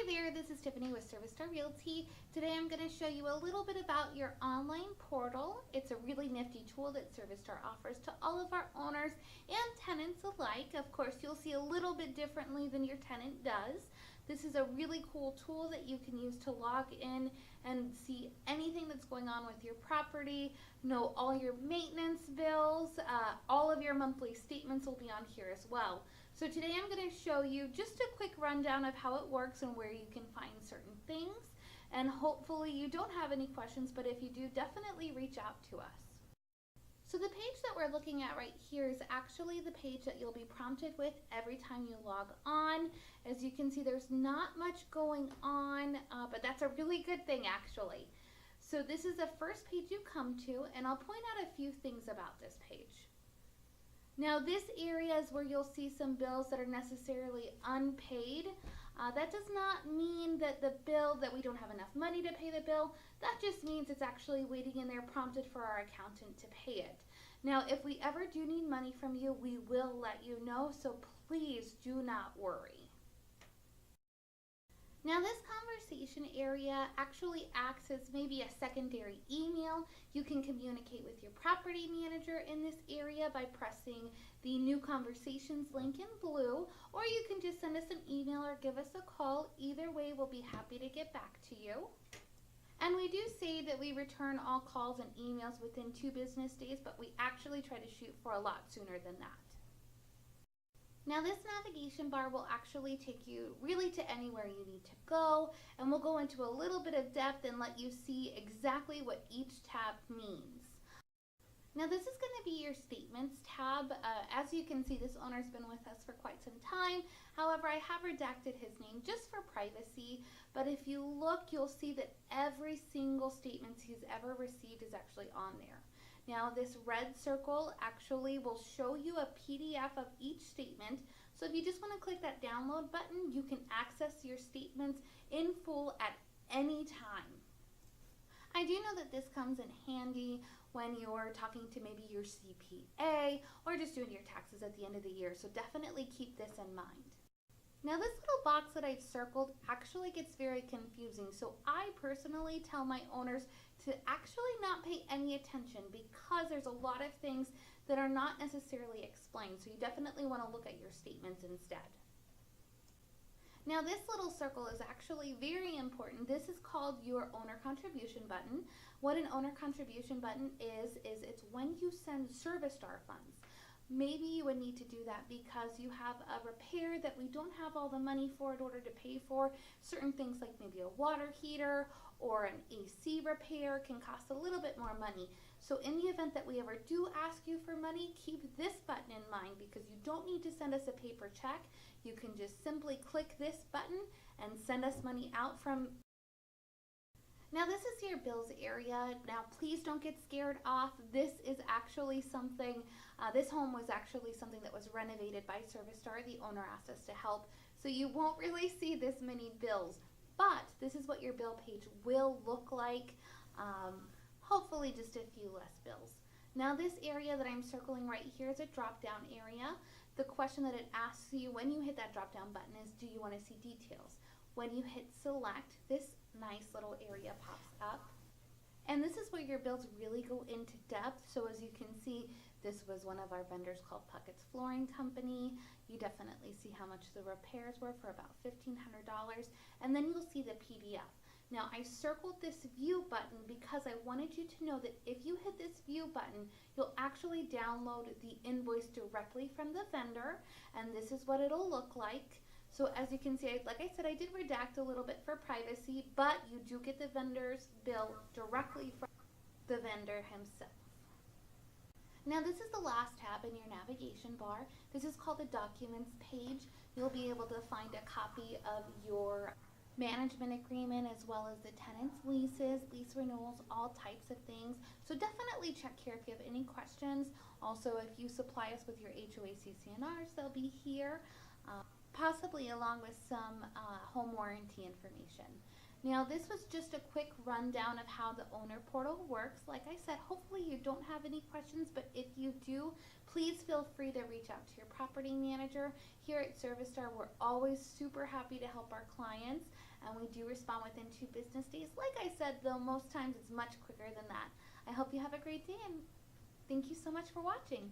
there, this is Tiffany with Service Star Realty. Today I'm going to show you a little bit about your online portal. It's a really nifty tool that Service Star offers to all of our owners and tenants alike. Of course, you'll see a little bit differently than your tenant does. This is a really cool tool that you can use to log in and see anything that's going on with your property, know all your maintenance bills, all of your monthly statements will be on here as well. So today I'm going to show you just a quick rundown of how it works and where you can find certain things. And hopefully you don't have any questions, but if you do, definitely reach out to us. So the page that we're looking at right here is actually the page that you'll be prompted with every time you log on. As you can see, there's not much going on, but that's a really good thing actually. So this is the first page you come to, and I'll point out a few things about this page. Now this area is where you'll see some bills that are necessarily unpaid. That does not mean that we don't have enough money to pay the bill. That just means it's actually waiting in there prompted for our accountant to pay it. Now if we ever do need money from you, we will let you know, so please do not worry. Now this conversation area actually acts as maybe a secondary email. You can communicate with your property manager in this area by pressing the New Conversations link in blue, or you can just send us an email or give us a call. Either way, we'll be happy to get back to you. And we do say that we return all calls and emails within 2 business days, but we actually try to shoot for a lot sooner than that. Now this navigation bar will actually take you really to anywhere you need to go, and we'll go into a little bit of depth and let you see exactly what each tab means. Now this is going to be your statements tab. As you can see, this owner's been with us for quite some time. However, I have redacted his name just for privacy, but if you look, you'll see that every single statement he's ever received is actually on there. Now this red circle actually will show you a PDF of each statement. So if you just want to click that download button, you can access your statements in full at any time. I do know that this comes in handy when you're talking to maybe your CPA or just doing your taxes at the end of the year. So definitely keep this in mind. Now this little box that I've circled actually gets very confusing, so I personally tell my owners to actually not pay any attention because there's a lot of things that are not necessarily explained, so you definitely want to look at your statements instead. Now this little circle is actually very important. This is called your owner contribution button. What an owner contribution button is it's when you send Service Star funds. Maybe you would need to do that because you have a repair that we don't have all the money for in order to pay for. Certain things like maybe a water heater or an AC repair can cost a little bit more money. So in the event that we ever do ask you for money, keep this button in mind because you don't need to send us a paper check. You can just simply click this button and send us money out from. Now this is your bills area. Now please don't get scared off. This is actually something, this home was actually something that was renovated by Service Star. The owner asked us to help, so you won't really see this many bills. But this is what your bill page will look like. Hopefully just a few less bills. Now this area that I'm circling right here is a drop down area. The question that it asks you when you hit that drop down button is, do you want to see details? When you hit select, this nice little area pops up. And this is where your bills really go into depth. So as you can see, this was one of our vendors called Puckett's Flooring Company. You definitely see how much the repairs were for about $1,500. And then you'll see the PDF. Now I circled this view button because I wanted you to know that if you hit this view button, you'll actually download the invoice directly from the vendor, and this is what it'll look like. So as you can see, like I said, I did redact a little bit for privacy, but you do get the vendor's bill directly from the vendor himself. Now this is the last tab in your navigation bar. This is called the Documents page. You'll be able to find a copy of your management agreement as well as the tenant's leases, lease renewals, all types of things. So definitely check here if you have any questions. Also, if you supply us with your HOA CC&Rs, they'll be here. Possibly along with some home warranty information. Now this was just a quick rundown of how the owner portal works. Like I said, hopefully you don't have any questions, but if you do, please feel free to reach out to your property manager. Here at Service Star, we're always super happy to help our clients, and we do respond within 2 business days. Like I said, though, most times it's much quicker than that. I hope you have a great day, and thank you so much for watching.